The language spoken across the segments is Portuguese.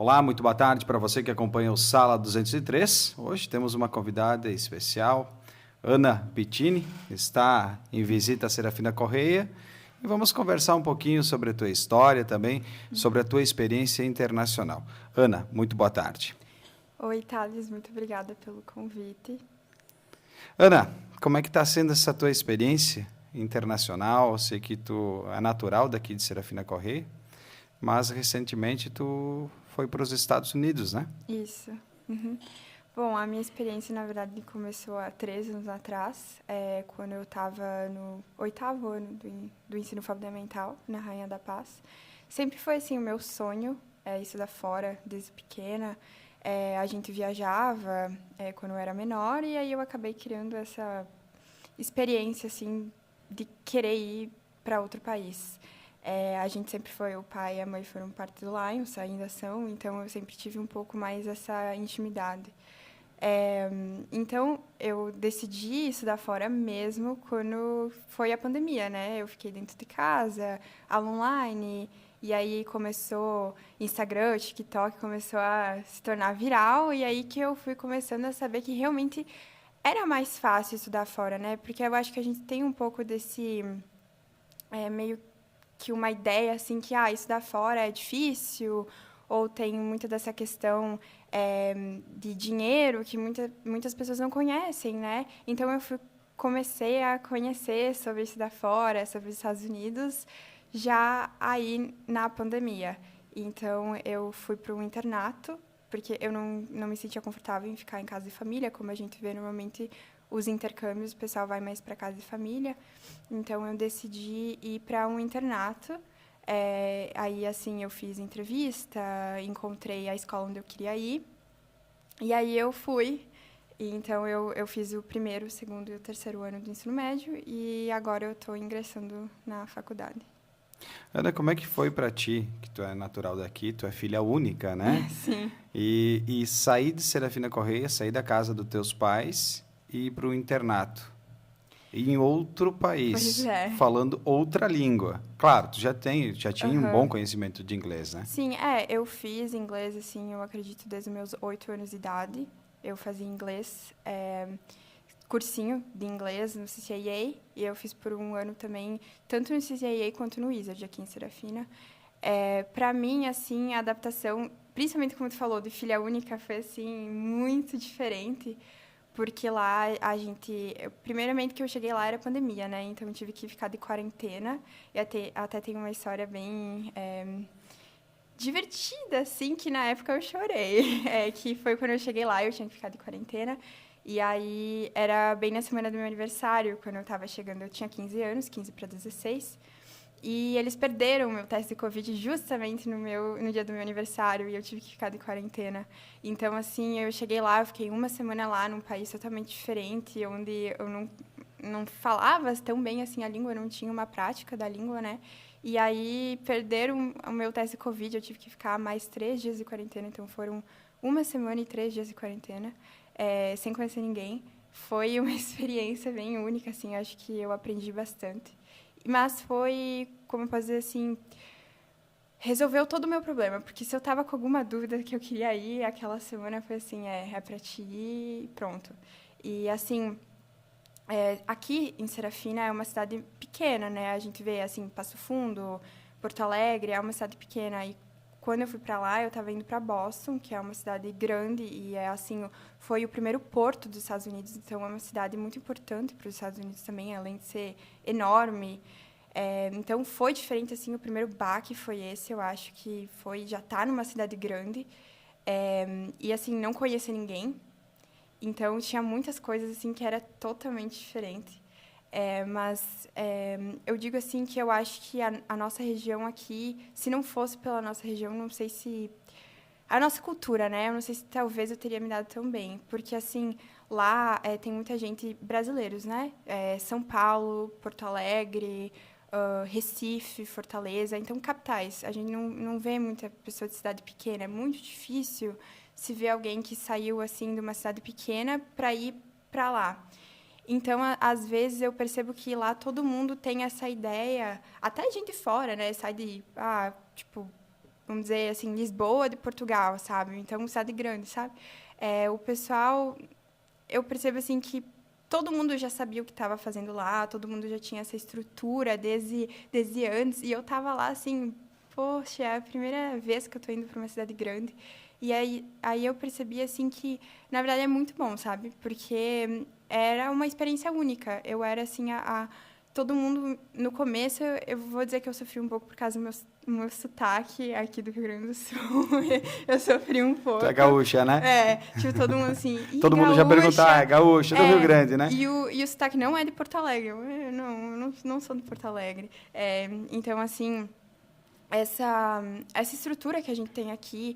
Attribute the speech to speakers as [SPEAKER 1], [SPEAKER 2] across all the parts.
[SPEAKER 1] Olá, muito boa tarde para você que acompanha o Sala 203. Hoje temos uma convidada especial, Ana Pittini, está em visita a Serafina Correia e vamos conversar um pouquinho sobre a tua história também, sobre a tua experiência internacional. Ana, muito boa tarde.
[SPEAKER 2] Oi, Thales, muito obrigada pelo convite.
[SPEAKER 1] Ana, como é que está sendo essa tua experiência internacional? Eu sei que tu é natural daqui de Serafina Correia, mas recentemente tu foi para os Estados Unidos, né?
[SPEAKER 2] Isso. Uhum. Bom, a minha experiência, na verdade, começou há 13 anos atrás, quando eu estava no 8º ano do ensino fundamental, na Rainha da Paz. Sempre foi, assim, o meu sonho, estudar fora, desde pequena. A gente viajava, quando eu era menor, e aí eu acabei criando essa experiência, assim, de querer ir para outro país. A gente sempre foi, o pai e a mãe foram parte do Lions, ainda são, então eu sempre tive um pouco mais essa intimidade. Então, eu decidi estudar fora mesmo quando foi a pandemia, né? Eu fiquei dentro de casa, aula online, e aí começou Instagram, TikTok, começou a se tornar viral, e aí que eu fui começando a saber que realmente era mais fácil estudar fora, né? Porque eu acho que a gente tem um pouco desse meio que uma ideia assim que estudar fora é difícil, ou tem muita dessa questão de dinheiro que muitas pessoas não conhecem, né? Então comecei a conhecer sobre estudar fora, sobre os Estados Unidos, já aí na pandemia. Então eu fui para um internato, porque eu não me sentia confortável em ficar em casa de família, como a gente vê normalmente os intercâmbios, o pessoal vai mais para casa de família. Então, eu decidi ir para um internato. Aí, assim, eu fiz entrevista, encontrei a escola onde eu queria ir. E aí, eu fui. E, então, eu fiz o primeiro, o segundo e o terceiro ano do ensino médio. E agora eu estou ingressando na faculdade.
[SPEAKER 1] Ana, como é que foi para ti, que tu é natural daqui, tu é filha única, né?
[SPEAKER 2] Sim.
[SPEAKER 1] E sair de Serafina Correia, sair da casa dos teus pais e ir para o internato, em outro
[SPEAKER 2] Pois
[SPEAKER 1] país,
[SPEAKER 2] é.
[SPEAKER 1] falando outra língua. Claro, tu já tinha um bom
[SPEAKER 2] Aham.
[SPEAKER 1] conhecimento de inglês, né?
[SPEAKER 2] Sim, eu fiz inglês, assim, eu acredito, desde os meus 8 anos de idade. Eu fazia inglês, cursinho de inglês no CCAA, e eu fiz por um ano também, tanto no CCAA quanto no Wizard, aqui em Serafina. Para mim, assim, a adaptação, principalmente como tu falou, de filha única, foi, assim, muito diferente, porque lá a gente... Primeiramente que eu cheguei lá era pandemia, né? Então eu tive que ficar de quarentena, e até tem uma história bem divertida, assim, que na época eu chorei. Que foi quando eu cheguei lá, eu tinha que ficar de quarentena. E aí, era bem na semana do meu aniversário, quando eu estava chegando, eu tinha 15 anos, 15 para 16. E eles perderam o meu teste de Covid justamente no dia do meu aniversário, e eu tive que ficar de quarentena. Então, assim, eu cheguei lá, eu fiquei uma semana lá, num país totalmente diferente, onde eu não falava tão bem assim a língua, eu não tinha uma prática da língua, né? E aí perderam o meu teste de Covid, eu tive que ficar mais 3 dias de quarentena, então foram uma semana e 3 dias de quarentena, sem conhecer ninguém. Foi uma experiência bem única, assim, acho que eu aprendi bastante. Mas foi, como eu posso dizer assim, resolveu todo o meu problema, porque se eu tava com alguma dúvida que eu queria ir, aquela semana foi assim, é pra te ir e pronto. E assim, aqui em Serafina é uma cidade pequena, né? A gente vê, assim, Passo Fundo, Porto Alegre, é uma cidade pequena. E quando eu fui para lá, eu estava indo para Boston, que é uma cidade grande e, assim, foi o primeiro porto dos Estados Unidos. Então, é uma cidade muito importante para os Estados Unidos também, além de ser enorme. Então, foi diferente, assim, o primeiro baque foi esse, eu acho que foi já estar numa cidade grande. E, assim, não conhecer ninguém. Então, tinha muitas coisas, assim, que era totalmente diferente. Mas eu digo, assim, que eu acho que a nossa região aqui, se não fosse pela nossa região, não sei se... A nossa cultura, né? Eu não sei se talvez eu teria me dado tão bem. Porque, assim, lá tem muita gente brasileiros, né? São Paulo, Porto Alegre, Recife, Fortaleza. Então, capitais. A gente não vê muita pessoa de cidade pequena. É muito difícil se ver alguém que saiu, assim, de uma cidade pequena para ir para lá. Então, às vezes, eu percebo que lá todo mundo tem essa ideia, até gente fora, né? Sai de, tipo, vamos dizer assim, Lisboa de Portugal, sabe? Então, cidade grande, sabe? O pessoal, eu percebo assim que todo mundo já sabia o que estava fazendo lá, todo mundo já tinha essa estrutura desde antes, e eu estava lá assim, poxa, é a primeira vez que eu estou indo para uma cidade grande. E aí eu percebi assim que, na verdade, é muito bom, sabe? Porque era uma experiência única. Eu era assim todo mundo no começo, eu vou dizer que eu sofri um pouco por causa do meu sotaque aqui do Rio Grande do Sul. Eu sofri um
[SPEAKER 1] Tu é
[SPEAKER 2] pouco.
[SPEAKER 1] gaúcha, né?
[SPEAKER 2] Tipo, todo mundo assim,
[SPEAKER 1] Todo mundo já pergunta, é gaúcha do Rio Grande, né?
[SPEAKER 2] E o sotaque não é de Porto Alegre. Eu não sou de Porto Alegre. Então, assim, essa estrutura que a gente tem aqui,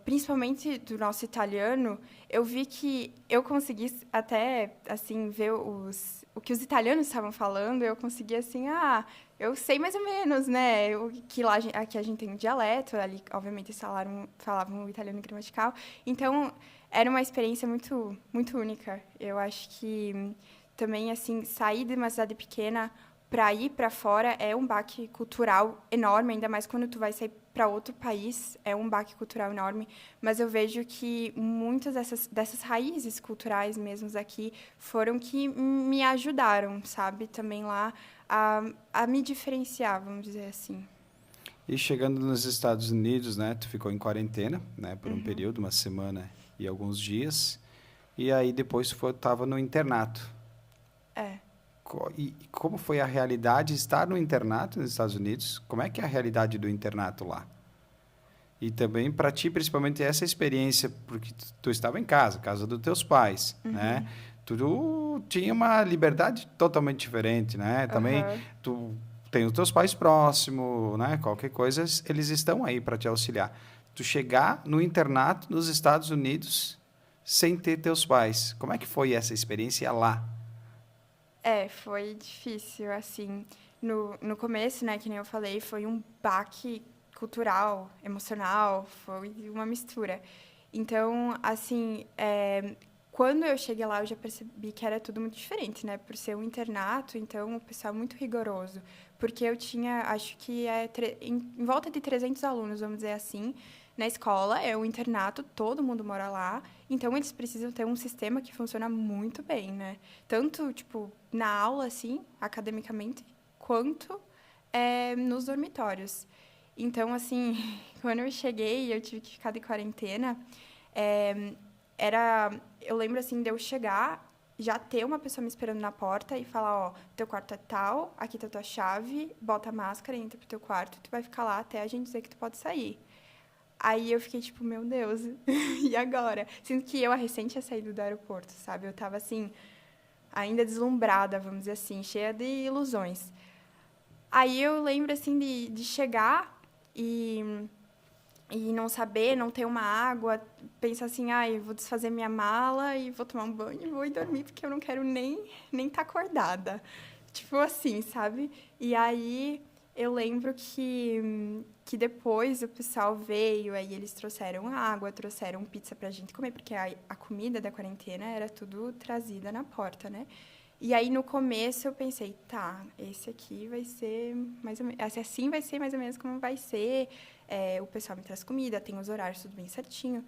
[SPEAKER 2] principalmente do nosso italiano, eu vi que eu consegui até, assim, ver o que os italianos estavam falando, eu consegui, assim, eu sei mais ou menos, né? Que lá aqui a gente tem um dialeto, ali, obviamente, eles falavam o italiano gramatical. Então, era uma experiência muito, muito única. Eu acho que também, assim, sair de uma cidade pequena para ir para fora é um baque cultural enorme, ainda mais quando tu vai sair para outro país, é um baque cultural enorme. Mas eu vejo que muitas dessas raízes culturais mesmos aqui foram que me ajudaram, sabe? Também lá a me diferenciar, vamos dizer assim.
[SPEAKER 1] E chegando nos Estados Unidos, né? Tu ficou em quarentena, né? Por um período, uma semana e alguns dias. E aí depois tu estava no internato.
[SPEAKER 2] É.
[SPEAKER 1] E como foi a realidade estar no internato nos Estados Unidos? Como é que é a realidade do internato lá? E também para ti, principalmente essa experiência, porque tu estava em casa dos teus pais, né? Tu tinha uma liberdade totalmente diferente, né? Também
[SPEAKER 2] Aham.
[SPEAKER 1] tu tem os teus pais próximos, né? Qualquer coisa, eles estão aí para te auxiliar. Tu chegar no internato nos Estados Unidos sem ter teus pais, como é que foi essa experiência lá?
[SPEAKER 2] Foi difícil, assim. No começo, né, que nem eu falei, foi um baque cultural, emocional, foi uma mistura. Então, assim, quando eu cheguei lá, eu já percebi que era tudo muito diferente, né? Por ser um internato, então, o pessoal muito rigoroso. Porque eu tinha, acho que em volta de 300 alunos, vamos dizer assim, na escola, é um internato, todo mundo mora lá, então eles precisam ter um sistema que funciona muito bem, né? Tanto, tipo, na aula, assim, academicamente, quanto nos dormitórios. Então, assim, quando eu cheguei, eu tive que ficar de quarentena, é, eu lembro, assim, de eu chegar, já ter uma pessoa me esperando na porta e falar, ó, teu quarto é tal, aqui tá tua chave, bota a máscara, entra pro teu quarto, tu vai ficar lá até a gente dizer que tu pode sair. Aí eu fiquei tipo, meu Deus, e agora? Sinto que eu, a recente, tinha saído do aeroporto, sabe? Eu tava, assim, ainda deslumbrada, vamos dizer assim, cheia de ilusões. Aí eu lembro, assim, de chegar e não saber, não ter uma água, pensar assim, eu vou desfazer minha mala e vou tomar um banho e vou ir dormir, porque eu não quero nem tá acordada. Tipo assim, sabe? E aí eu lembro que depois o pessoal veio, aí eles trouxeram água, trouxeram pizza pra gente comer, porque a comida da quarentena era tudo trazida na porta, né? E aí, no começo, eu pensei, tá, esse aqui vai ser mais ou menos... Assim vai ser mais ou menos como vai ser. O pessoal me traz comida, tem os horários, tudo bem certinho.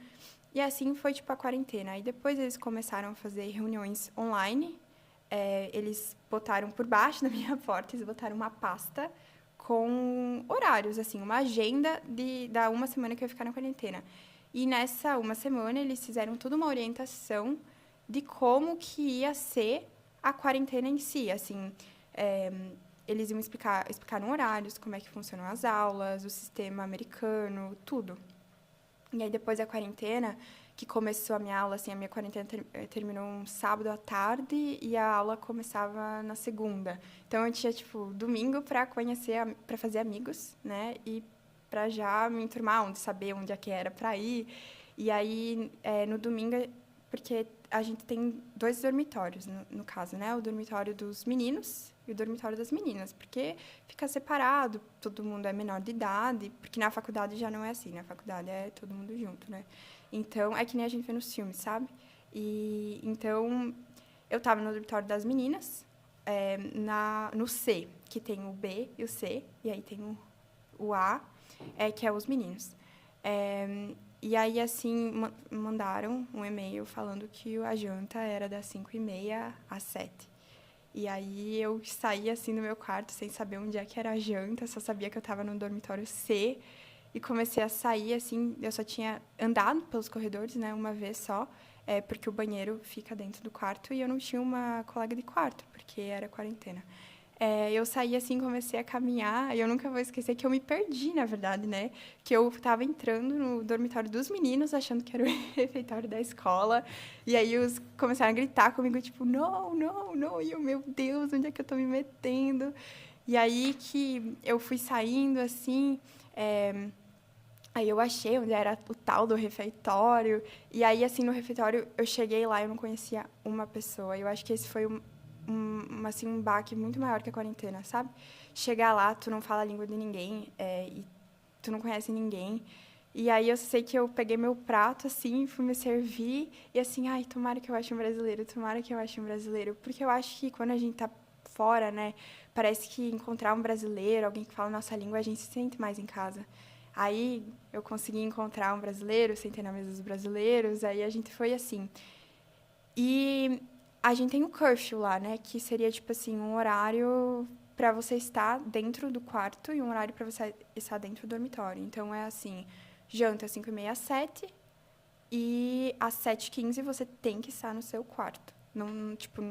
[SPEAKER 2] E assim foi, tipo, a quarentena. Aí, depois, eles começaram a fazer reuniões online. Eles botaram por baixo da minha porta, eles botaram uma pasta com horários, assim, uma agenda da uma semana que eu ia ficar na quarentena. E nessa uma semana, eles fizeram toda uma orientação de como que ia ser a quarentena em si, assim, eles iam explicar no horários como é que funcionam as aulas, o sistema americano, tudo. E aí, depois da quarentena, que começou a minha aula, assim, a minha quarentena terminou um sábado à tarde e a aula começava na segunda. Então, eu tinha, tipo, domingo para para fazer amigos, né, e para já me enturmar, saber onde é que era para ir. E aí, no domingo, porque a gente tem 2 dormitórios, no caso, né? O dormitório dos meninos e o dormitório das meninas, porque fica separado, todo mundo é menor de idade, porque na faculdade já não é assim, na faculdade é todo mundo junto, né? Então, é que nem a gente vê nos filmes, sabe? E então, eu estava no dormitório das meninas, no C, que tem o B e o C, e aí tem o A, que é os meninos. E aí, assim, mandaram um e-mail falando que a janta era das 5h30 às 7h. E aí eu saí, assim, do meu quarto sem saber onde é que era a janta, só sabia que eu estava no dormitório C. E comecei a sair, assim, eu só tinha andado pelos corredores, né, uma vez só, porque o banheiro fica dentro do quarto e eu não tinha uma colega de quarto, porque era quarentena. Eu saí assim, comecei a caminhar, e eu nunca vou esquecer que eu me perdi, na verdade, né? Que eu estava entrando no dormitório dos meninos, achando que era o refeitório da escola, e aí os começaram a gritar comigo, tipo, não, não, não, e eu, meu Deus, onde é que eu estou me metendo? E aí que eu fui saindo, assim, aí eu achei onde era o tal do refeitório, e aí, assim, no refeitório, eu cheguei lá e eu não conhecia uma pessoa, eu acho que esse foi assim, um baque muito maior que a quarentena, sabe? Chegar lá, tu não fala a língua de ninguém, e tu não conhece ninguém. E aí eu sei que eu peguei meu prato, assim, fui me servir, e assim, ai, tomara que eu ache um brasileiro, tomara que eu ache um brasileiro. Porque eu acho que quando a gente tá fora, né, parece que encontrar um brasileiro, alguém que fala a nossa língua, a gente se sente mais em casa. Aí eu consegui encontrar um brasileiro, sentei na mesa dos brasileiros, aí a gente foi assim. E a gente tem o curfew lá, né? Que seria, tipo assim, um horário para você estar dentro do quarto e um horário para você estar dentro do dormitório. Então, é assim, janta 5h30 às 7h e às 7h15 você tem que estar no seu quarto. Não, tipo,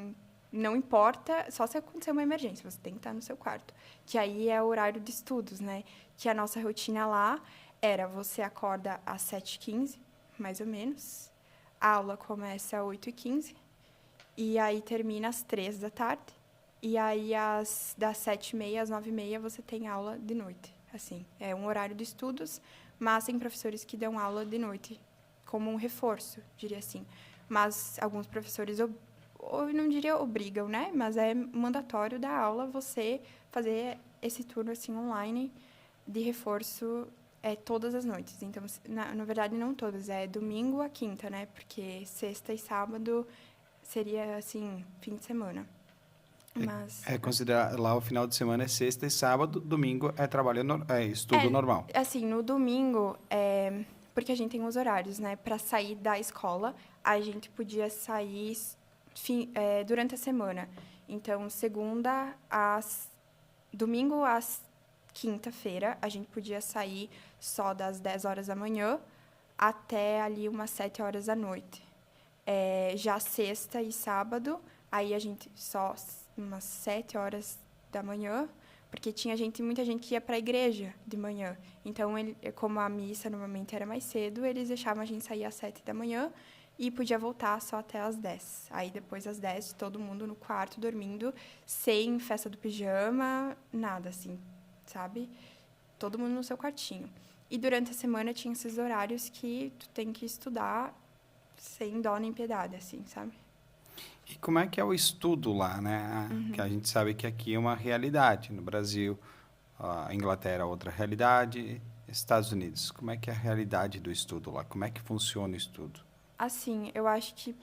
[SPEAKER 2] não importa, só se acontecer uma emergência, você tem que estar no seu quarto. Que aí é o horário de estudos, né? Que a nossa rotina lá era, você acorda às 7h15, mais ou menos. A aula começa às 8h15 e aí termina às 3h da tarde. E aí, das 7h30 às 9h30, você tem aula de noite. Assim, é um horário de estudos, mas tem professores que dão aula de noite, como um reforço, diria assim. Mas alguns professores, eu não diria obrigam, né? Mas é mandatório da aula você fazer esse turno assim online de reforço todas as noites. Então, na verdade, não todas, é domingo a quinta, né? Porque sexta e sábado seria, assim, fim de semana. Mas...
[SPEAKER 1] Considerar lá o final de semana é sexta e sábado, domingo é trabalho, estudo normal.
[SPEAKER 2] Assim, no domingo, porque a gente tem os horários, né? Para sair da escola, a gente podia sair durante a semana. Então, domingo às quinta-feira, a gente podia sair só das 10 horas da manhã até ali umas 7 horas da noite. Já sexta e sábado, aí a gente só umas 7 horas da manhã, porque tinha muita gente que ia para a igreja de manhã. Então, como a missa normalmente era mais cedo, eles deixavam a gente sair às 7 da manhã e podia voltar só até às 10. Aí, depois das 10, todo mundo no quarto dormindo, sem festa do pijama, nada assim, sabe? Todo mundo no seu quartinho. E durante a semana tinha esses horários que tu tem que estudar sem dó nem piedade, assim, sabe?
[SPEAKER 1] E como é que é o estudo lá, né? Que a gente sabe que aqui é uma realidade. No Brasil, a Inglaterra é outra realidade, Estados Unidos. Como é que é a realidade do estudo lá? Como é que funciona o estudo?
[SPEAKER 2] Assim, eu acho que,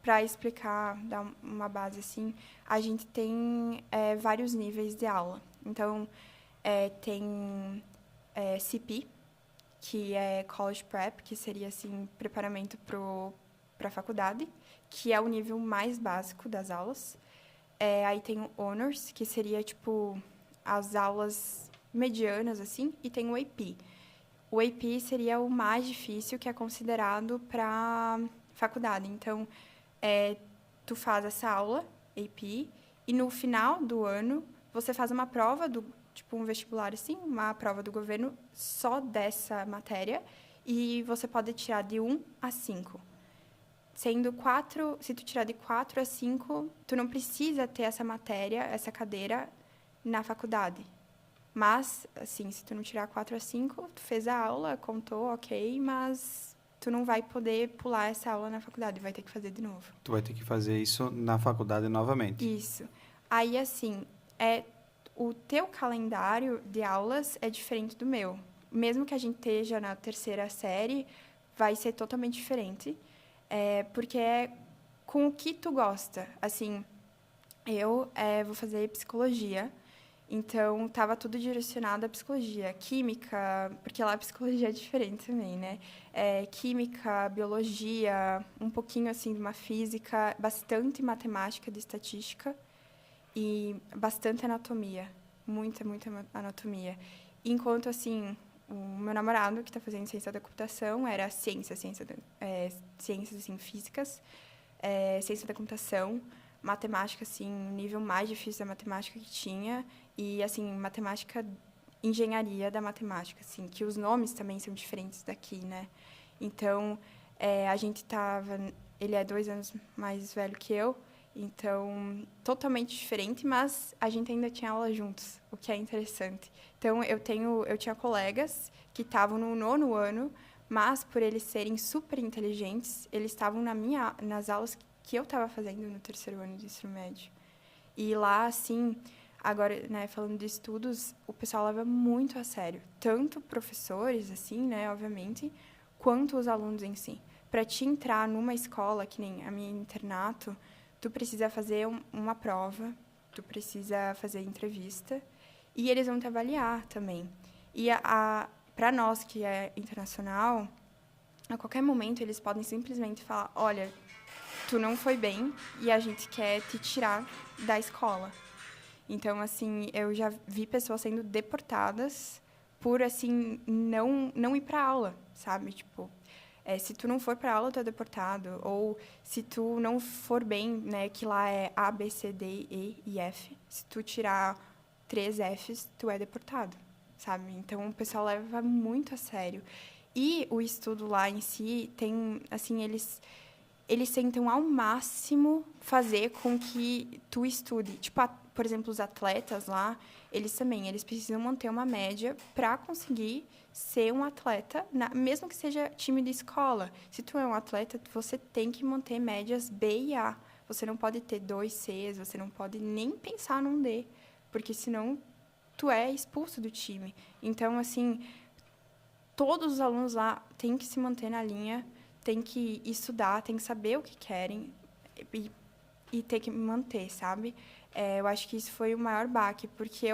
[SPEAKER 2] para explicar, dar uma base assim, a gente tem vários níveis de aula. Então, tem CP, que é College Prep, que seria, assim, preparamento para a faculdade, que é o nível mais básico das aulas. Aí tem o Honors, que seria, tipo, as aulas medianas, assim, e tem o AP. O AP seria o mais difícil, que é considerado para faculdade. Então, tu faz essa aula, AP, e no final do ano, você faz uma prova, tipo um vestibular assim, uma prova do governo só dessa matéria, e você pode tirar de 1 a 5. Sendo 4, se tu tirar de 4 a 5, tu não precisa ter essa matéria, essa cadeira na faculdade. Mas, assim, se tu não tirar 4 a 5, tu fez a aula, contou, ok, mas tu não vai poder pular essa aula na faculdade, vai ter que fazer de novo.
[SPEAKER 1] Tu vai ter que fazer isso na faculdade novamente.
[SPEAKER 2] Isso. Aí, assim, o teu calendário de aulas é diferente do meu. Mesmo que a gente esteja na terceira série, vai ser totalmente diferente, porque é com o que tu gosta. Assim, eu vou fazer psicologia, Então, estava tudo direcionado à psicologia. Química, porque lá a psicologia é diferente também, né? Química, biologia, um pouquinho, assim, de uma física, bastante matemática de estatística e bastante anatomia. Muita, muita anatomia. Enquanto, assim, o meu namorado, que está fazendo ciência da computação, era ciências, assim, físicas, ciência da computação, matemática, assim, nível mais difícil da matemática que tinha, e, assim, matemática, engenharia da matemática, assim, que os nomes também são diferentes daqui, né? Então, a gente estava... Ele é 2 anos mais velho que eu, então, totalmente diferente, mas a gente ainda tinha aula juntos, o que é interessante. Então, eu tinha colegas que estavam no 9º ano, mas, por eles serem super inteligentes, eles estavam nas aulas que eu estava fazendo no 3º ano de ensino médio. E lá, assim, agora, né, falando de estudos, o pessoal leva muito a sério. Tanto professores, assim, né, obviamente, quanto os alunos em si. Para te entrar numa escola, que nem a minha internato, tu precisa fazer uma prova, tu precisa fazer entrevista, e eles vão te avaliar também. E para nós, que é internacional, a qualquer momento eles podem simplesmente falar, olha, tu não foi bem e a gente quer te tirar da escola. Então, assim, eu já vi pessoas sendo deportadas por, assim, não ir para aula, sabe? Tipo, se tu não for para aula, tu é deportado. Ou se tu não for bem, né, que lá é A, B, C, D, E e F, se tu tirar 3 Fs, tu é deportado, sabe? Então, o pessoal leva muito a sério. E o estudo lá em si tem, assim, eles tentam ao máximo fazer com que tu estude. Tipo, por exemplo, os atletas lá, eles precisam manter uma média para conseguir ser um atleta, mesmo que seja time de escola. Se tu é um atleta, você tem que manter médias B e A. Você não pode ter 2 Cs, você não pode nem pensar num D, porque senão tu é expulso do time. Então, assim, todos os alunos lá têm que se manter na linha, têm que estudar, têm que saber o que querem e ter que manter, sabe? Eu acho que isso foi o maior baque, porque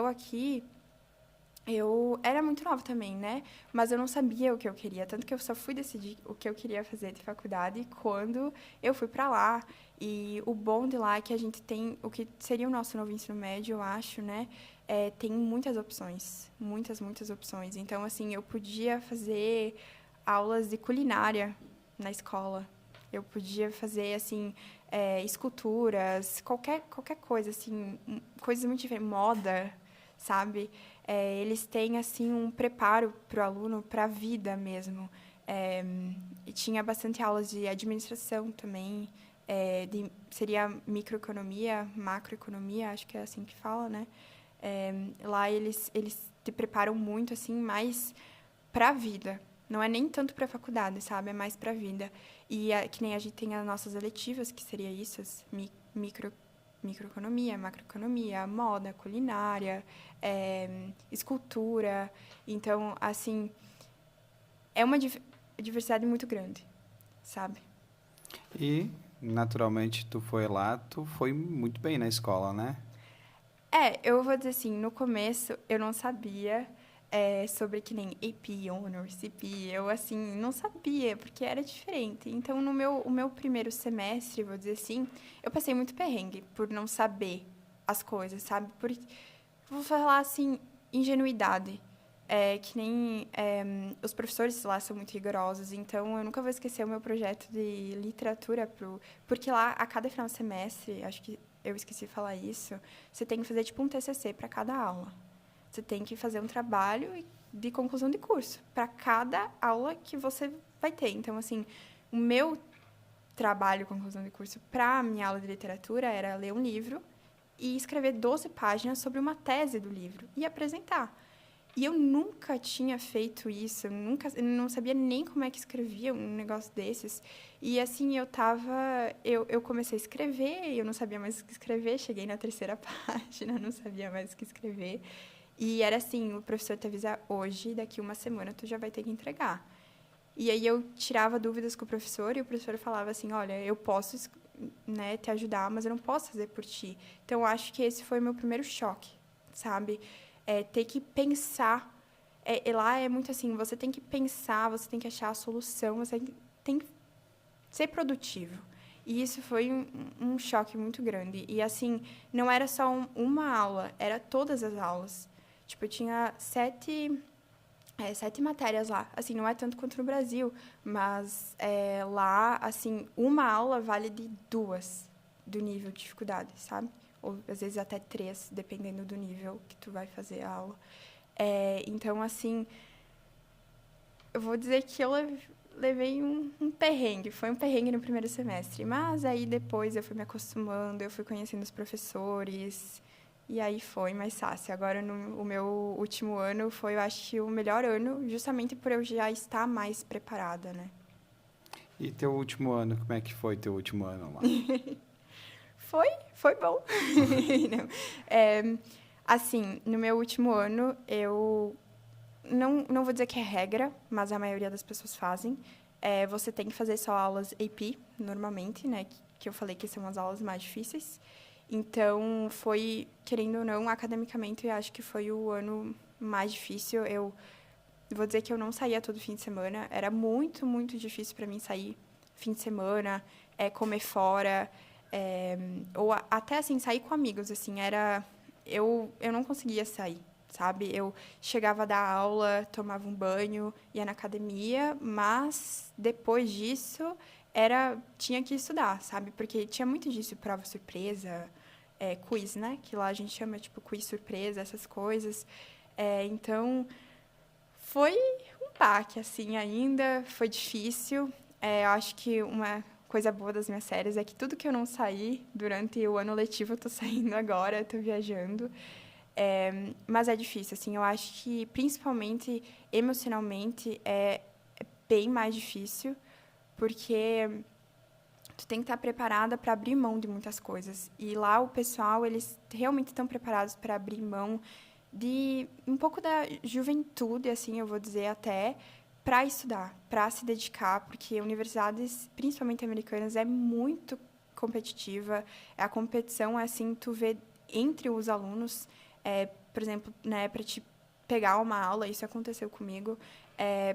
[SPEAKER 2] eu era muito nova também, né? Mas eu não sabia o que eu queria, tanto que eu só fui decidir o que eu queria fazer de faculdade quando eu fui para lá. E o bom de lá é que a gente tem o que seria o nosso novo ensino médio, eu acho, né? Tem muitas opções, muitas, muitas opções. Então, assim, eu podia fazer aulas de culinária na escola. Eu podia fazer, assim, esculturas, qualquer coisa, assim, coisas muito diferentes, moda, sabe? Eles têm, assim, um preparo para o aluno para a vida mesmo. E tinha bastante aulas de administração também, seria microeconomia, macroeconomia, acho que é assim que fala, né? Lá eles te preparam muito, assim, mais para a vida. Não é nem tanto para a faculdade, sabe? É mais para a vida. E que nem a gente tem as nossas eletivas, que seria isso, as microeconomia, macroeconomia, moda, culinária, escultura. Então, assim, é uma diversidade muito grande, sabe?
[SPEAKER 1] E, naturalmente, tu foi lá, tu foi muito bem na escola, né?
[SPEAKER 2] Eu vou dizer assim, no começo eu não sabia sobre que nem AP, Honors, CP, eu assim, não sabia, porque era diferente. Então, o meu primeiro semestre, vou dizer assim, eu passei muito perrengue por não saber as coisas, sabe? Vou falar assim, ingenuidade. Que nem os professores lá são muito rigorosos, então eu nunca vou esquecer o meu projeto de literatura, porque lá, a cada final de semestre, acho que eu esqueci de falar isso, você tem que fazer tipo um TCC para cada aula. Você tem que fazer um trabalho de conclusão de curso para cada aula que você vai ter. Então, assim, o meu trabalho de conclusão de curso para a minha aula de literatura era ler um livro e escrever 12 páginas sobre uma tese do livro e apresentar. E eu nunca tinha feito isso, eu não sabia nem como é que escrevia um negócio desses. E assim, eu comecei a escrever, eu não sabia mais o que escrever, cheguei na 3ª página, não sabia mais o que escrever. E era assim, o professor te avisa hoje, daqui 1 semana tu já vai ter que entregar. E aí eu tirava dúvidas com o professor e o professor falava assim, olha, eu posso, né, te ajudar, mas eu não posso fazer por ti. Então, eu acho que esse foi o meu primeiro choque, sabe? Ter que pensar. Lá é muito assim, você tem que pensar, você tem que achar a solução, você tem que ser produtivo. E isso foi um choque muito grande. E, assim, não era só uma aula, era todas as aulas. Tipo, eu tinha sete matérias lá. Assim, não é tanto quanto no Brasil, mas lá, assim, uma aula vale de 2 do nível de dificuldade, sabe? Ou, às vezes, até 3, dependendo do nível que tu vai fazer a aula. Então, assim, eu vou dizer que eu levei um perrengue. Foi um perrengue no primeiro semestre. Mas aí, depois, eu fui me acostumando, eu fui conhecendo os professores. E aí foi mais fácil. Agora, o meu último ano foi, eu acho, que o melhor ano, justamente por eu já estar mais preparada, né?
[SPEAKER 1] E teu último ano, como é que foi teu último ano lá?
[SPEAKER 2] Foi bom. Não. Assim, no meu último ano, eu não vou dizer que é regra, mas a maioria das pessoas fazem. Você tem que fazer só aulas AP, normalmente, né? Que eu falei que são as aulas mais difíceis. Então, foi, querendo ou não, academicamente, eu acho que foi o ano mais difícil. Eu vou dizer que eu não saía todo fim de semana. Era muito, muito difícil para mim sair fim de semana, comer fora, ou até, assim, sair com amigos, assim, era... Eu não conseguia sair, sabe? Eu chegava da aula, tomava um banho, ia na academia, mas depois disso tinha que estudar, sabe? Porque tinha muito disso, prova surpresa, quiz, né? Que lá a gente chama, tipo, quiz surpresa, essas coisas. Então, foi um baque, assim, ainda, foi difícil. Eu acho que uma coisa boa das minhas séries é que tudo que eu não saí durante o ano letivo, eu tô saindo agora, eu tô viajando. Mas é difícil, assim, eu acho que, principalmente, emocionalmente, é bem mais difícil, porque tu tem que estar preparada para abrir mão de muitas coisas. E lá o pessoal, eles realmente estão preparados para abrir mão de um pouco da juventude, assim, eu vou dizer até, para estudar, para se dedicar, porque universidades, principalmente americanas, é muito competitiva. A competição, assim, tu vê entre os alunos, por exemplo, né, para te pegar uma aula, isso aconteceu comigo,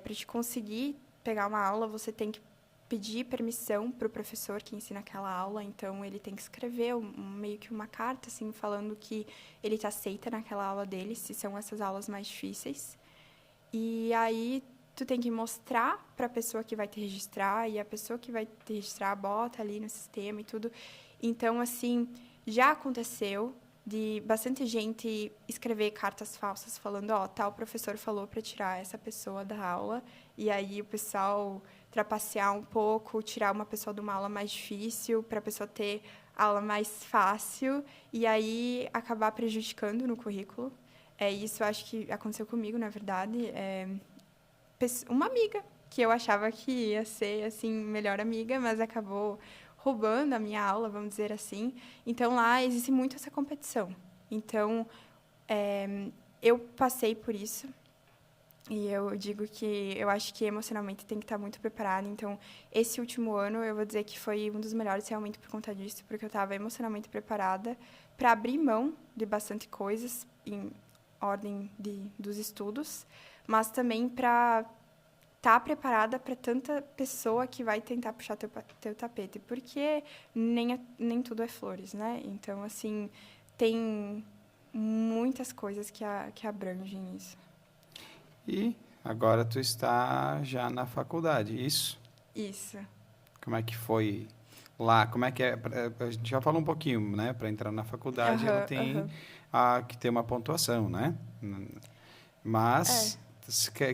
[SPEAKER 2] para te conseguir pegar uma aula, você tem que pedir permissão para o professor que ensina aquela aula, então ele tem que escrever meio que uma carta, assim, falando que ele te aceita naquela aula dele, se são essas aulas mais difíceis. E aí tu tem que mostrar para a pessoa que vai te registrar, e a pessoa que vai te registrar bota ali no sistema e tudo. Então, assim, já aconteceu de bastante gente escrever cartas falsas falando, tal professor falou para tirar essa pessoa da aula, e aí o pessoal trapacear um pouco, tirar uma pessoa de uma aula mais difícil para a pessoa ter a aula mais fácil e aí acabar prejudicando no currículo. Isso eu acho que aconteceu comigo, na verdade. Uma amiga que eu achava que ia ser assim melhor amiga, mas acabou roubando a minha aula, vamos dizer assim. Então lá existe muito essa competição. Então eu passei por isso. E eu digo que eu acho que emocionalmente tem que estar muito preparada. Então, esse último ano, eu vou dizer que foi um dos melhores realmente por conta disso, porque eu estava emocionalmente preparada para abrir mão de bastante coisas em ordem dos estudos, mas também para estar preparada para tanta pessoa que vai tentar puxar teu tapete, porque nem tudo é flores, né? Então, assim, tem muitas coisas que abrangem isso.
[SPEAKER 1] E agora tu está já na faculdade, isso?
[SPEAKER 2] Isso.
[SPEAKER 1] Como é que foi lá? Como é que é? A gente já falou um pouquinho, né? Para entrar na faculdade, ela
[SPEAKER 2] Aham,
[SPEAKER 1] tem
[SPEAKER 2] aham.
[SPEAKER 1] que ter uma pontuação, né? Mas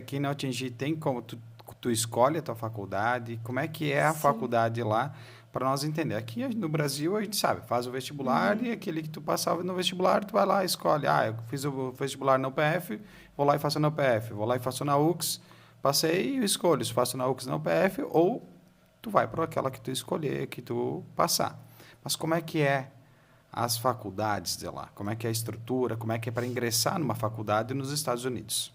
[SPEAKER 1] quem não atingir, tem como tu escolhe a tua faculdade? Como é que é a
[SPEAKER 2] Sim.
[SPEAKER 1] faculdade lá? Para nós entender. Aqui no Brasil a gente sabe, faz o vestibular e aquele que tu passava no vestibular, tu vai lá e escolhe. Eu fiz o vestibular na UPF, vou lá e faço na UPF. Vou lá e faço na UX, passei e escolho se faço na UX na UPF ou tu vai para aquela que tu escolher, que tu passar. Mas como é que é as faculdades de lá? Como é que é a estrutura? Como é que é para ingressar numa faculdade nos Estados Unidos?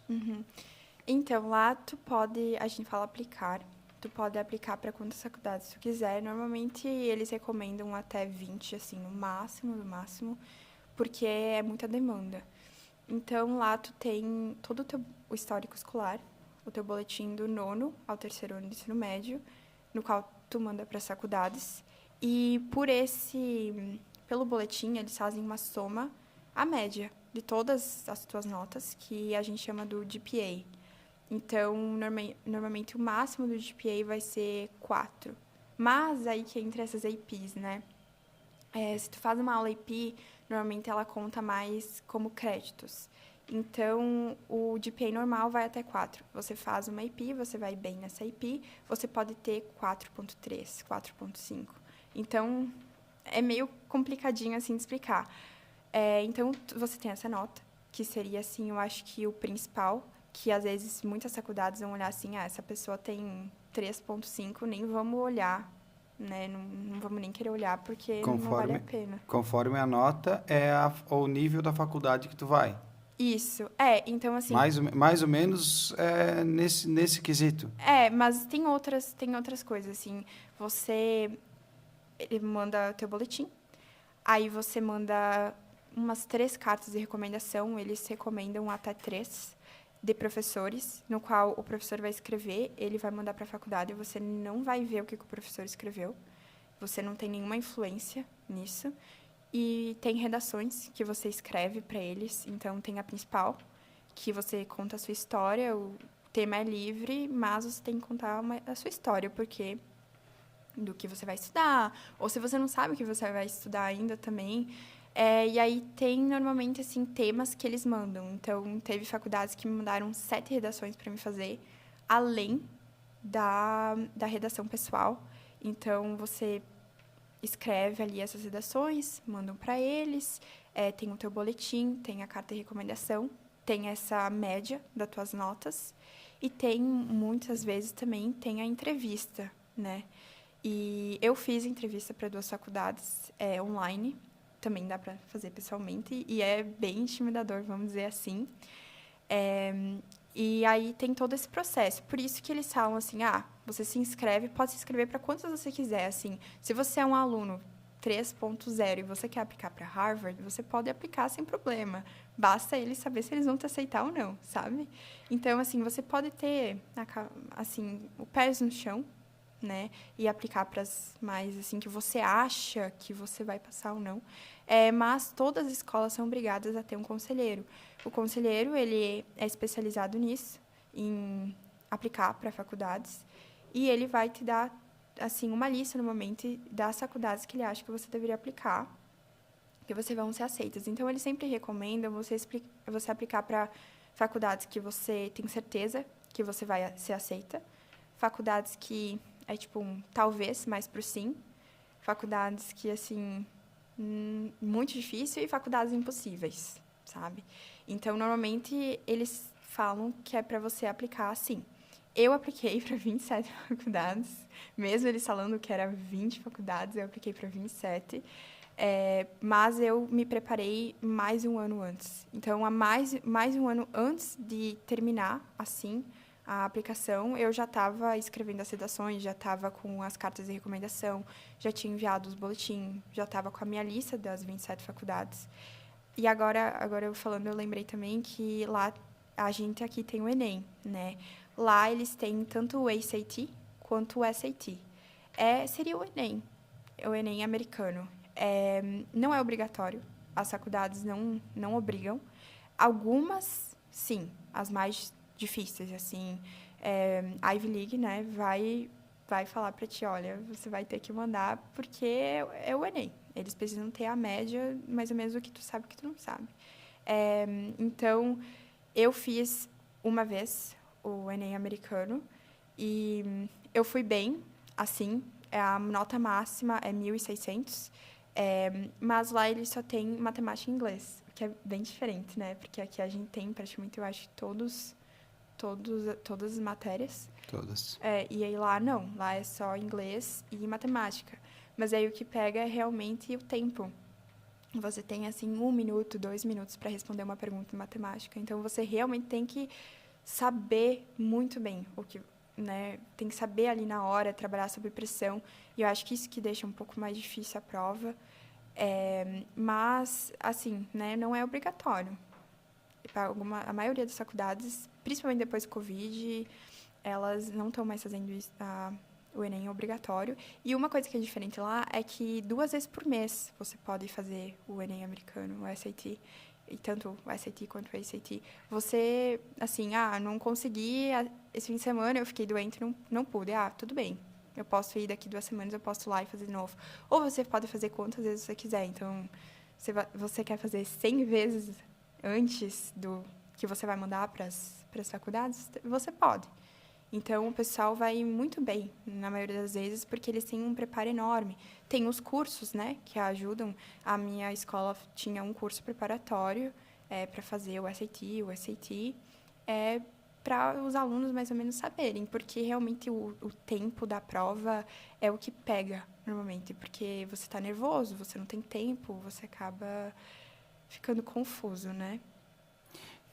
[SPEAKER 2] Então, lá tu pode, a gente fala aplicar, tu pode aplicar para quantas faculdades tu quiser. Normalmente eles recomendam até 20, assim, no máximo, porque é muita demanda. Então, lá tu tem todo o histórico escolar, o teu boletim do 9º ao 3º ano do ensino médio, no qual tu manda para as faculdades. E pelo boletim, eles fazem uma soma, a média de todas as tuas notas, que a gente chama do GPA. Então, normalmente o máximo do GPA vai ser 4. Mas aí que entra essas APs, né? Se tu faz uma aula AP, normalmente ela conta mais como créditos. Então, o GPA normal vai até 4. Você faz uma AP, você vai bem nessa AP, você pode ter 4.3, 4.5. Então, é meio complicadinho assim de explicar. Então, você tem essa nota, que seria, assim, eu acho que o principal, que às vezes muitas faculdades vão olhar assim, essa pessoa tem 3.5, nem vamos olhar, né? Não vamos nem querer olhar, porque não vale a pena.
[SPEAKER 1] Conforme a nota é o nível da faculdade que tu vai.
[SPEAKER 2] Isso. Então assim...
[SPEAKER 1] Mais ou menos nesse quesito.
[SPEAKER 2] Mas tem outras coisas, assim. Ele manda o teu boletim, aí você manda umas 3 cartas de recomendação, eles recomendam até 3 de professores, no qual o professor vai escrever, ele vai mandar para a faculdade, você não vai ver o que o professor escreveu, você não tem nenhuma influência nisso. E tem redações que você escreve para eles. Então, tem a principal, que você conta a sua história. O tema é livre, mas você tem que contar a sua história, porque do que você vai estudar. Ou se você não sabe o que você vai estudar ainda também. E aí, tem, normalmente, assim, temas que eles mandam. Então, teve faculdades que me mandaram 7 redações para me fazer, além da redação pessoal. Então, você escreve ali essas redações, mandam para eles, tem o teu boletim, tem a carta de recomendação, tem essa média das tuas notas e tem, muitas vezes, também tem a entrevista, né? E eu fiz entrevista para 2 faculdades online, também dá para fazer pessoalmente, e é bem intimidador, vamos dizer assim. E aí tem todo esse processo. Por isso que eles falam assim, você se inscreve, pode se inscrever para quantas você quiser. Assim, se você é um aluno 3.0 e você quer aplicar para Harvard, você pode aplicar sem problema. Basta eles saber se eles vão te aceitar ou não, sabe? Então, assim, você pode ter, assim, o pés no chão, né? E aplicar para as mais, assim, que você acha que você vai passar ou não. Mas todas as escolas são obrigadas a ter um conselheiro. O conselheiro, ele é especializado nisso, em aplicar para faculdades, e ele vai te dar, assim, uma lista, normalmente, das faculdades que ele acha que você deveria aplicar, que você vão ser aceitas. Então, ele sempre recomenda você aplicar para faculdades que você tem certeza que você vai ser aceita, faculdades que é tipo talvez mais pro sim, faculdades que, assim, muito difícil e faculdades impossíveis, sabe? Então, normalmente, eles falam que é para você aplicar assim. Eu apliquei para 27 faculdades, mesmo eles falando que era 20 faculdades, eu apliquei para 27. Mas eu me preparei mais de um ano antes. Então, há mais de um ano antes de terminar, assim, a aplicação, eu já estava escrevendo as redações, já estava com as cartas de recomendação, já tinha enviado os boletins, já estava com a minha lista das 27 faculdades. E agora eu falando, eu lembrei também que lá, a gente aqui tem o Enem, né? Lá eles têm tanto o ACT quanto o SAT. Seria o Enem americano. Não é obrigatório, as faculdades não obrigam. Algumas, sim, as mais difíceis, assim, Ivy League, né, vai falar para ti, olha, você vai ter que mandar porque é o Enem. Eles precisam ter a média, mais ou menos, o que tu sabe e o que tu não sabe. Então, eu fiz uma vez o Enem americano e eu fui bem, assim, a nota máxima é 1.600, mas lá eles só têm matemática e inglês, que é bem diferente, né? Porque aqui a gente tem praticamente, eu acho, todas as matérias.
[SPEAKER 1] Todas.
[SPEAKER 2] E aí lá não, lá é só inglês e matemática. Mas aí o que pega é realmente o tempo. Você tem, assim, 1 minuto, 2 minutos para responder uma pergunta em matemática. Então, você realmente tem que saber muito bem o que, né? Tem que saber ali na hora, trabalhar sob pressão. E eu acho que isso que deixa um pouco mais difícil a prova. Mas, assim, né, não é obrigatório. a maioria das faculdades, principalmente depois do Covid, elas não estão mais fazendo isso, o Enem obrigatório. E uma coisa que é diferente lá é que 2 vezes por mês você pode fazer o Enem americano, o SAT. E tanto o SAT quanto o ACT. Você, assim, não consegui esse fim de semana, eu fiquei doente, não pude. Tudo bem. Eu posso ir daqui 2 semanas, eu posso ir lá e fazer de novo. Ou você pode fazer quantas vezes você quiser. Então, você quer fazer 100 vezes antes do que você vai mandar para as faculdades? Você pode. Então, o pessoal vai muito bem, na maioria das vezes, porque eles têm um preparo enorme. Tem os cursos, né, que ajudam. A minha escola tinha um curso preparatório para fazer o SAT, para os alunos mais ou menos saberem, porque realmente o tempo da prova é o que pega, normalmente, porque você está nervoso, você não tem tempo, você acaba ficando confuso, né?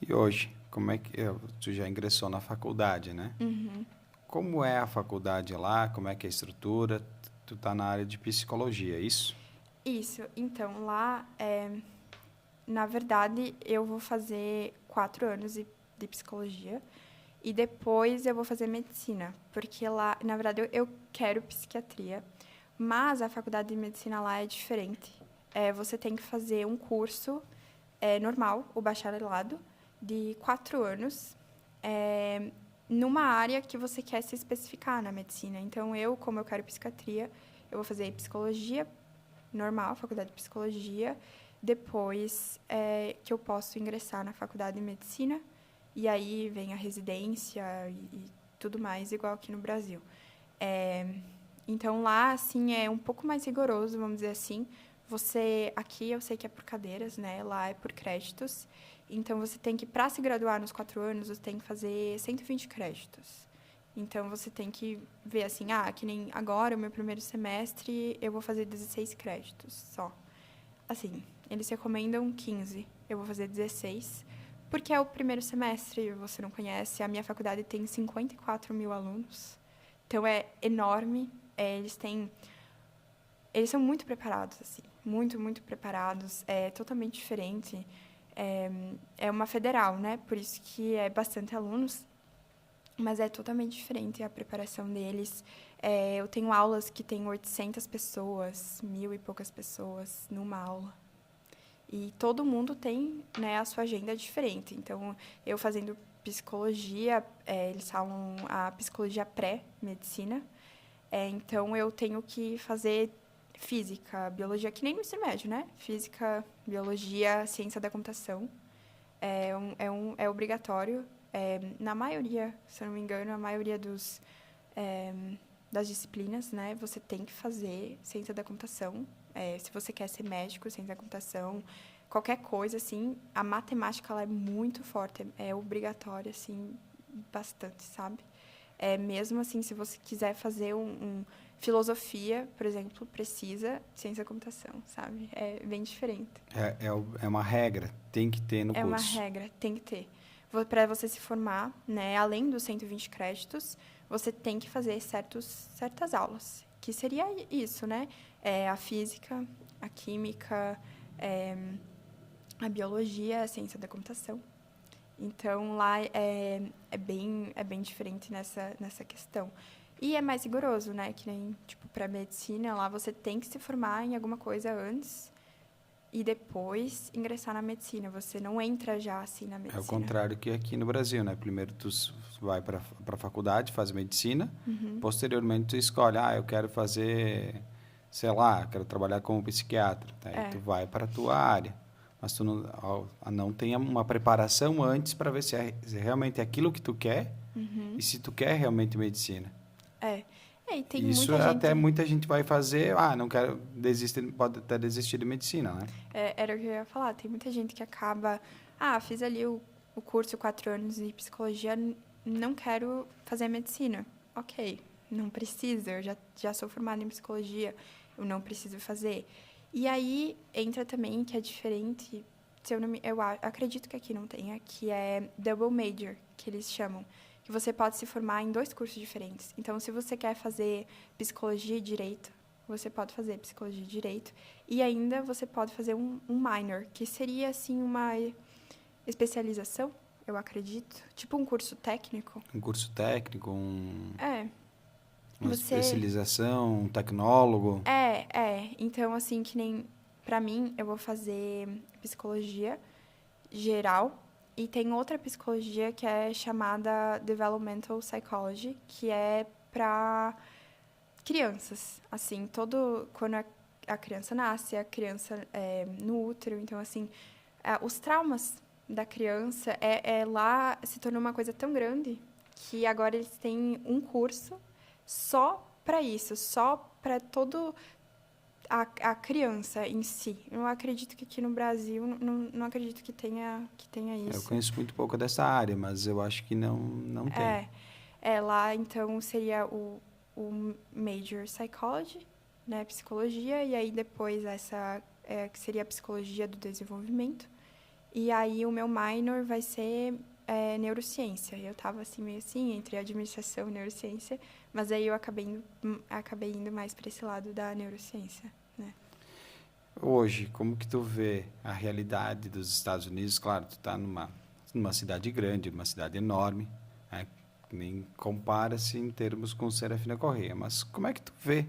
[SPEAKER 1] E hoje, como é que tu já ingressou na faculdade, né?
[SPEAKER 2] Uhum.
[SPEAKER 1] Como é a faculdade lá? Como é que é a estrutura? Tu tá na área de psicologia, é isso?
[SPEAKER 2] Isso. Então, lá, na verdade, eu vou fazer 4 anos de psicologia e depois eu vou fazer medicina, porque lá, na verdade, eu quero psiquiatria, mas a faculdade de medicina lá é diferente. Você tem que fazer um curso normal, o bacharelado, de 4 anos, numa área que você quer se especificar na medicina. Então, como eu quero psiquiatria, eu vou fazer psicologia normal, faculdade de psicologia, depois que eu posso ingressar na faculdade de medicina, e aí vem a residência e tudo mais, igual aqui no Brasil. Então, lá, assim, é um pouco mais rigoroso, vamos dizer assim. Aqui eu sei que é por cadeiras, né? Lá é por créditos. Então, você tem que, para se graduar nos 4 anos, você tem que fazer 120 créditos. Então, você tem que ver assim, que nem agora, o meu primeiro semestre, eu vou fazer 16 créditos só. Assim, eles recomendam 15, eu vou fazer 16, porque é o primeiro semestre, você não conhece, a minha faculdade tem 54 mil alunos, então é enorme, eles são muito preparados, assim, muito, muito preparados, é totalmente diferente, é uma federal, né, por isso que é bastante alunos, mas é totalmente diferente a preparação deles. Eu tenho aulas que tem 800 pessoas, 1.000 e poucas pessoas numa aula. E todo mundo tem, né, a sua agenda diferente. Então, eu fazendo psicologia, eles falam a psicologia pré-medicina. Então, eu tenho que fazer física, biologia, que nem no ensino médio, né? Física, biologia, ciência da computação. É obrigatório. Na maioria, se eu não me engano, a maioria das disciplinas, né, você tem que fazer ciência da computação. Se você quer ser médico, ciência da computação, qualquer coisa, assim, a matemática ela é muito forte, é obrigatória, assim, bastante, sabe? Mesmo assim, se você quiser fazer filosofia, por exemplo, precisa ciência da computação, sabe? É bem diferente.
[SPEAKER 1] É uma regra, tem que ter no
[SPEAKER 2] É uma
[SPEAKER 1] curso.
[SPEAKER 2] regra, tem que ter. Para você se formar, né, além dos 120 créditos, você tem que fazer certas aulas, que seria isso, né? A física, a química, a biologia, a ciência da computação. Então, lá é bem diferente nessa questão. E é mais rigoroso, né? Que nem, tipo, para medicina, lá você tem que se formar em alguma coisa antes e depois ingressar na medicina. Você não entra já assim na
[SPEAKER 1] É o
[SPEAKER 2] medicina.
[SPEAKER 1] contrário que aqui no Brasil, né? Primeiro tu vai para a faculdade, faz medicina, posteriormente tu escolhe, eu quero fazer, sei lá, quero trabalhar como psiquiatra. Aí tu vai para a tua área. Mas tu não tem uma preparação antes para ver se realmente é aquilo que tu quer e se tu quer realmente medicina.
[SPEAKER 2] E tem
[SPEAKER 1] Isso
[SPEAKER 2] muita
[SPEAKER 1] até
[SPEAKER 2] gente...
[SPEAKER 1] muita gente vai fazer, não quero, pode até desistir de medicina, né?
[SPEAKER 2] Era o que eu ia falar. Tem muita gente que acaba... fiz ali o curso 4 anos de psicologia, não quero fazer medicina. Ok, não precisa, eu já sou formada em psicologia, eu não preciso fazer. E aí entra também que é diferente, eu acredito que aqui não tenha, que é double major, que eles chamam, que você pode se formar em 2 cursos diferentes. Então, se você quer fazer psicologia e direito, você pode fazer psicologia e direito, e ainda você pode fazer um minor, que seria assim especialização, eu acredito. Tipo um curso técnico.
[SPEAKER 1] Um curso técnico, uma
[SPEAKER 2] Você...
[SPEAKER 1] especialização, um tecnólogo.
[SPEAKER 2] Então, assim, que nem... Pra mim, eu vou fazer psicologia geral. E tem outra psicologia que é chamada Developmental Psychology, que é para crianças. Assim, quando a criança nasce, a criança é no útero. Então, assim, os traumas da criança lá se tornou uma coisa tão grande que agora eles têm um curso só para isso, só para todo a criança em si. Eu acredito que aqui no Brasil, não acredito que tenha isso.
[SPEAKER 1] Eu conheço muito pouco dessa área, mas eu acho que não tem.
[SPEAKER 2] Lá, então, seria o Major Psychology, né, psicologia, e aí depois que seria a psicologia do desenvolvimento. E aí o meu minor vai ser neurociência. Eu estava assim, meio assim, entre administração e neurociência, mas aí eu acabei indo mais para esse lado da neurociência. Né?
[SPEAKER 1] Hoje, como que tu vê a realidade dos Estados Unidos? Claro, tu está numa cidade grande, uma cidade enorme, né? Nem compara-se em termos com Serafina Correia, mas como é que tu vê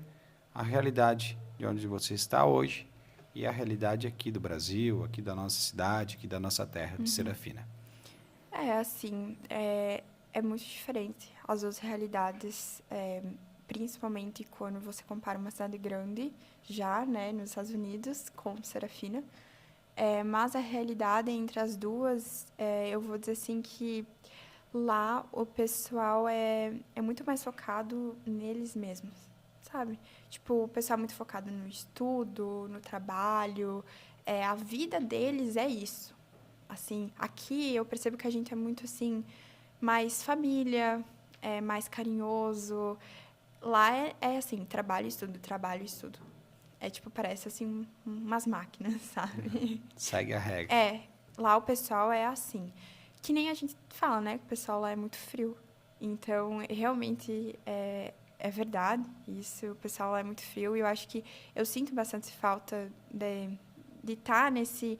[SPEAKER 1] a realidade de onde você está hoje e a realidade aqui do Brasil, aqui da nossa cidade, aqui da nossa terra de Serafina?
[SPEAKER 2] Assim, é muito diferente as duas realidades, principalmente quando você compara uma cidade grande, já, né, nos Estados Unidos, com Serafina. Mas a realidade entre as duas, eu vou dizer assim que lá o pessoal é muito mais focado neles mesmos, sabe? Tipo, o pessoal é muito focado no estudo, no trabalho, a vida deles é isso. Assim, aqui eu percebo que a gente é muito, assim, mais família, mais carinhoso. Lá assim, trabalho, estudo. Tipo, parece, assim, umas máquinas, sabe?
[SPEAKER 1] Segue a regra.
[SPEAKER 2] Lá o pessoal é assim. Que nem a gente fala, né? Que o pessoal lá é muito frio. Então, realmente, é verdade isso. O pessoal lá é muito frio. E eu acho que eu sinto bastante falta de estar nesse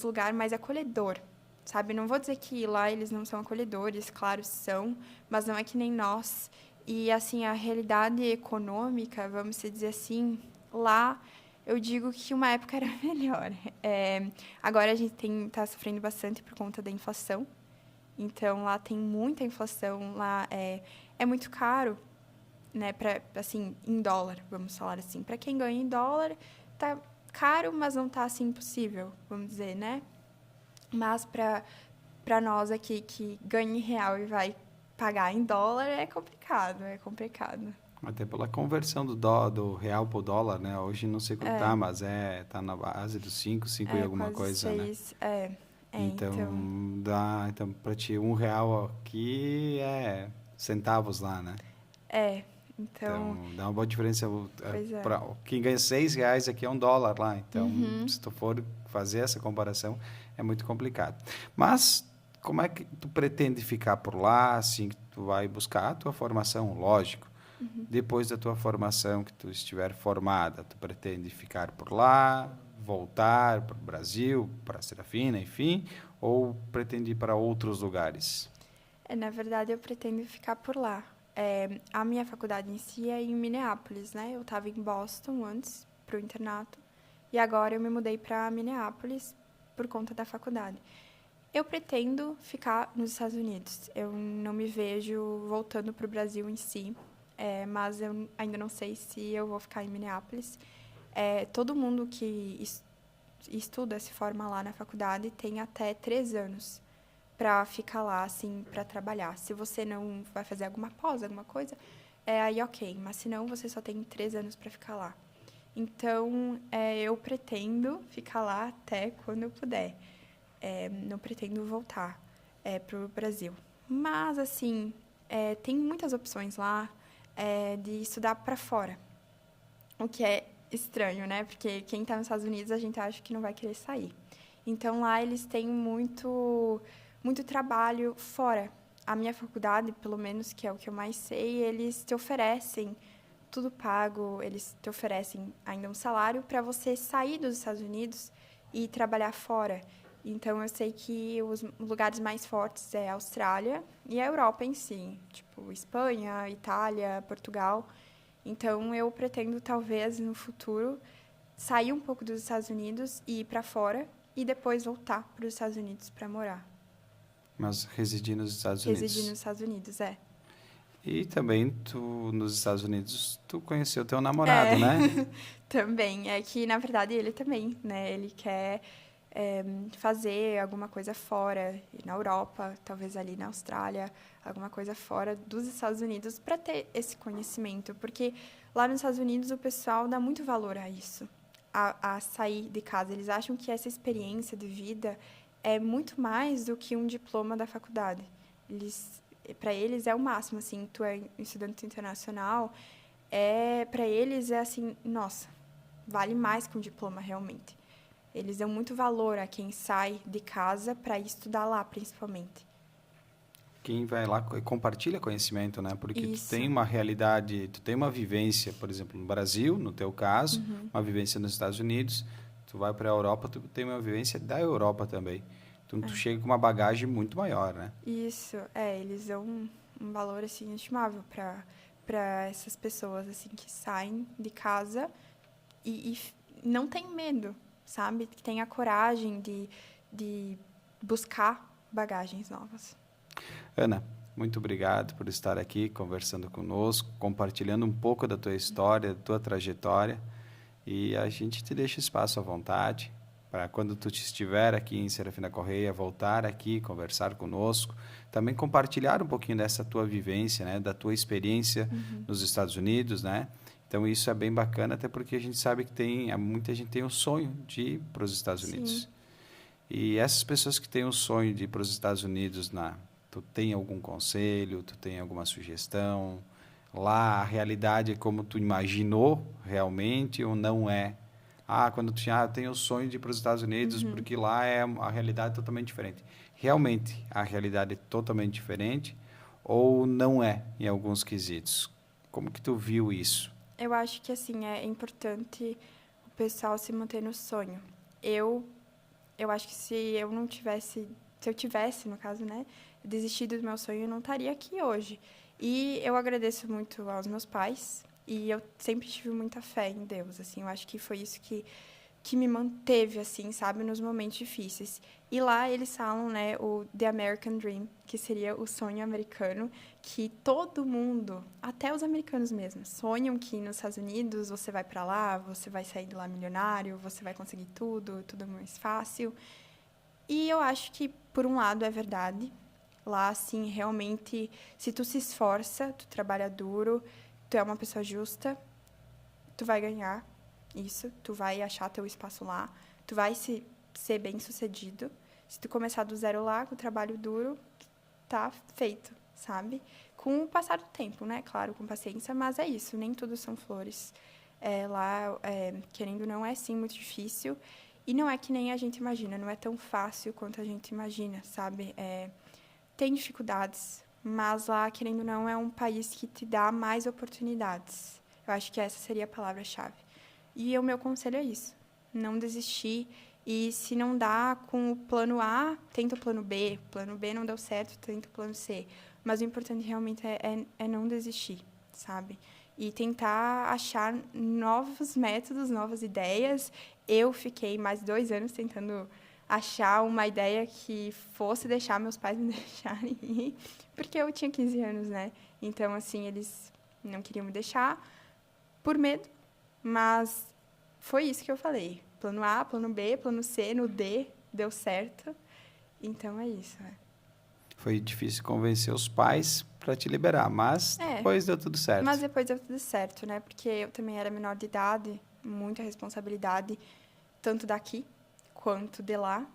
[SPEAKER 2] lugar mais acolhedor, sabe? Não vou dizer que lá eles não são acolhedores, claro, são, mas não é que nem nós. E, assim, a realidade econômica, vamos dizer assim, lá eu digo que uma época era melhor. Agora a gente está sofrendo bastante por conta da inflação. Então, lá tem muita inflação, lá é muito caro, né? Assim, em dólar, vamos falar assim. Para quem ganha em dólar, tá caro, mas não tá assim impossível, vamos dizer, né? Mas para nós aqui que ganha em real e vai pagar em dólar é complicado.
[SPEAKER 1] Até pela conversão do real para o dólar, né? Hoje não sei quanto tá, mas tá na base dos 5 e alguma
[SPEAKER 2] quase
[SPEAKER 1] coisa,
[SPEAKER 2] 6,
[SPEAKER 1] né? Então para ti R$1 aqui é centavos lá, né? Então dá uma boa diferença. Para quem ganha R$6 aqui é $1 lá. Então, se tu for fazer essa comparação, é muito complicado. Mas como é que tu pretende ficar por lá, assim que tu vai buscar a tua formação? Lógico. Depois da tua formação, que tu estiver formada, tu pretende ficar por lá, voltar para o Brasil, para a Serafina, enfim, ou pretende ir para outros lugares?
[SPEAKER 2] Na verdade, eu pretendo ficar por lá. A minha faculdade em si é em Minneapolis, né? Eu estava em Boston antes, para o internato, e agora eu me mudei para Minneapolis por conta da faculdade. Eu pretendo ficar nos Estados Unidos. Eu não me vejo voltando para o Brasil em si, mas eu ainda não sei se eu vou ficar em Minneapolis. Todo mundo que estuda, se forma lá na faculdade, tem até 3 anos para ficar lá, assim, para trabalhar. Se você não vai fazer alguma pós, alguma coisa, aí ok. Mas se não, você só tem 3 anos para ficar lá. Então, eu pretendo ficar lá até quando eu puder. Não pretendo voltar para o Brasil. Mas, assim, tem muitas opções lá de estudar para fora. O que é estranho, né? Porque quem está nos Estados Unidos, a gente acha que não vai querer sair. Então, lá eles têm muito trabalho fora. A minha faculdade, pelo menos, que é o que eu mais sei, eles te oferecem tudo pago, eles te oferecem ainda um salário para você sair dos Estados Unidos e trabalhar fora. Então, eu sei que os lugares mais fortes é a Austrália e a Europa em si, tipo Espanha, Itália, Portugal. Então, eu pretendo, talvez, no futuro, sair um pouco dos Estados Unidos e ir para fora e depois voltar para os Estados Unidos para morar.
[SPEAKER 1] Mas residir nos Estados
[SPEAKER 2] Residir
[SPEAKER 1] Unidos.
[SPEAKER 2] nos Estados Unidos, é.
[SPEAKER 1] E também tu, nos Estados Unidos, tu conheceu teu namorado,
[SPEAKER 2] É,
[SPEAKER 1] né?
[SPEAKER 2] também. É que, na verdade, ele também, né? Ele quer fazer alguma coisa fora, na Europa, talvez ali na Austrália, alguma coisa fora dos Estados Unidos, para ter esse conhecimento. Porque lá nos Estados Unidos o pessoal dá muito valor a isso, a sair de casa. Eles acham que essa experiência de vida é muito mais do que um diploma da faculdade. Para eles é o máximo, assim, tu é estudante internacional, para eles é assim, nossa, vale mais que um diploma realmente. Eles dão muito valor a quem sai de casa para estudar lá, principalmente.
[SPEAKER 1] Quem vai lá compartilha conhecimento, né? Porque tu
[SPEAKER 2] Isso.
[SPEAKER 1] tem uma realidade, tu tem uma vivência, por exemplo, no Brasil, no teu caso,
[SPEAKER 2] Uhum.
[SPEAKER 1] uma vivência nos Estados Unidos, tu vai para a Europa, tu tem uma vivência da Europa também. Então, tu chega com uma bagagem muito maior, né?
[SPEAKER 2] Isso, eles dão um valor assim inestimável para essas pessoas assim que saem de casa e não tem medo, sabe? Que tem a coragem de buscar bagagens novas.
[SPEAKER 1] Ana, muito obrigado por estar aqui conversando conosco, compartilhando um pouco da tua história, da tua trajetória. E a gente te deixa espaço à vontade para quando tu estiver aqui em Serafina Correia, voltar aqui, conversar conosco, também compartilhar um pouquinho dessa tua vivência, né, da tua experiência nos Estados Unidos, né? Então isso é bem bacana, até porque a gente sabe que muita gente tem o sonho de ir para os Estados
[SPEAKER 2] Sim.
[SPEAKER 1] Unidos. E essas pessoas que têm o sonho de ir para os Estados Unidos, tu tem algum conselho, tu tem alguma sugestão? Lá a realidade é como tu imaginou realmente ou não é? Quando eu tenho o sonho de ir para os Estados Unidos, porque lá a realidade é totalmente diferente. Realmente a realidade é totalmente diferente ou não é em alguns quesitos? Como que tu viu isso?
[SPEAKER 2] Eu acho que assim é importante o pessoal se manter no sonho. Eu eu acho que se eu tivesse, no caso, né, desistido do meu sonho, eu não estaria aqui hoje. E eu agradeço muito aos meus pais e eu sempre tive muita fé em Deus, assim, eu acho que foi isso que me manteve, assim, sabe, nos momentos difíceis. E lá eles falam, né, o The American Dream, que seria o sonho americano, que todo mundo, até os americanos mesmo, sonham que nos Estados Unidos você vai para lá, você vai sair de lá milionário, você vai conseguir tudo mais fácil. E eu acho que, por um lado, é verdade. Lá, assim, realmente, se tu se esforça, tu trabalha duro, tu é uma pessoa justa, tu vai ganhar isso, tu vai achar teu espaço lá, tu vai ser bem-sucedido. Se tu começar do zero lá, com trabalho duro, tá feito, sabe? Com o passar do tempo, né? Claro, com paciência, mas é isso, nem tudo são flores. Lá, querendo ou não, é sim muito difícil. E não é que nem a gente imagina, não é tão fácil quanto a gente imagina, sabe? Tem dificuldades, mas lá, querendo ou não, é um país que te dá mais oportunidades. Eu acho que essa seria a palavra-chave. E o meu conselho é isso: não desistir. E se não dá com o plano A, tenta o plano B. O plano B não deu certo, tenta o plano C. Mas o importante realmente é não desistir, sabe? E tentar achar novos métodos, novas ideias. Eu fiquei mais 2 anos tentando achar uma ideia que fosse deixar meus pais me deixarem ir, porque eu tinha 15 anos, né? Então, assim, eles não queriam me deixar por medo, mas foi isso que eu falei. Plano A, plano B, plano C, no D, deu certo. Então, é isso.
[SPEAKER 1] Foi difícil convencer os pais para te liberar, mas depois deu tudo
[SPEAKER 2] Mas
[SPEAKER 1] certo.
[SPEAKER 2] depois deu tudo certo, né? Porque eu também era menor de idade, muita responsabilidade, tanto daqui quanto de lá.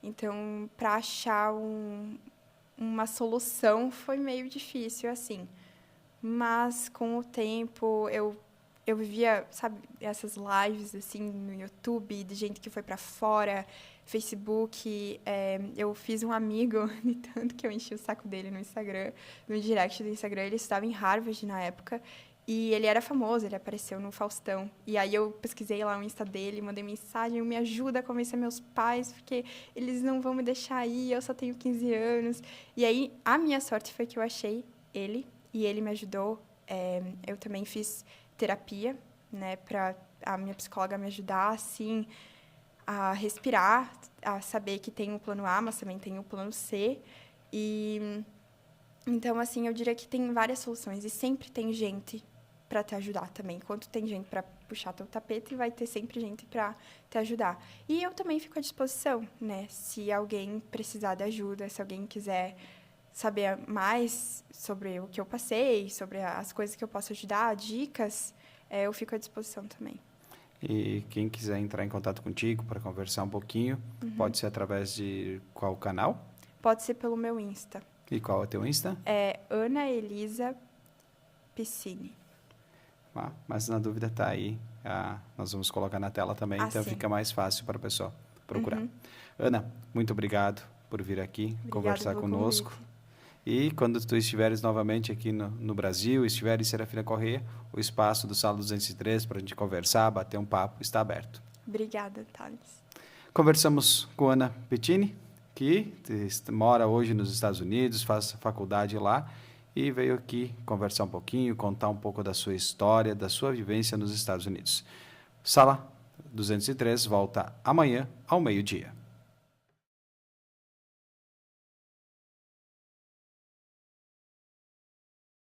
[SPEAKER 2] Então, para achar uma solução foi meio difícil, assim. Mas, com o tempo, eu vivia, sabe, essas lives, assim, no YouTube, de gente que foi para fora, Facebook. Eu fiz um amigo, de tanto que eu enchi o saco dele no Instagram, no direct do Instagram. Ele estava em Harvard na época. E ele era famoso, ele apareceu no Faustão. E aí eu pesquisei lá o Insta dele, mandei mensagem, me ajuda a convencer meus pais, porque eles não vão me deixar ir, eu só tenho 15 anos. E aí a minha sorte foi que eu achei ele, e ele me ajudou. Eu também fiz terapia, né, para a minha psicóloga me ajudar, assim, a respirar, a saber que tem o plano A, mas também tem o plano C. E então, assim, eu diria que tem várias soluções e sempre tem gente para te ajudar também. Enquanto tem gente para puxar teu tapete, vai ter sempre gente para te ajudar. E eu também fico à disposição, né? Se alguém precisar de ajuda, se alguém quiser saber mais sobre o que eu passei, sobre as coisas que eu posso ajudar, dicas, eu fico à disposição também.
[SPEAKER 1] E quem quiser entrar em contato contigo para conversar um pouquinho, pode ser através de qual canal?
[SPEAKER 2] Pode ser pelo meu Insta.
[SPEAKER 1] E qual é o teu Insta?
[SPEAKER 2] É Ana Elisa Piscine.
[SPEAKER 1] Mas na dúvida está aí. Nós vamos colocar na tela também, então
[SPEAKER 2] sim.
[SPEAKER 1] fica mais fácil para a pessoa procurar. Ana, muito obrigado por vir aqui conversar
[SPEAKER 2] pelo
[SPEAKER 1] conosco.
[SPEAKER 2] convite.
[SPEAKER 1] E quando tu estiveres novamente aqui no Brasil, estiver em Serafina Correia, o espaço do Sala 203 para a gente conversar, bater um papo, está aberto.
[SPEAKER 2] Obrigada, Thales.
[SPEAKER 1] Conversamos com Ana Pittini, que mora hoje nos Estados Unidos, faz faculdade lá e veio aqui conversar um pouquinho, contar um pouco da sua história, da sua vivência nos Estados Unidos. Sala 203 volta amanhã ao meio-dia.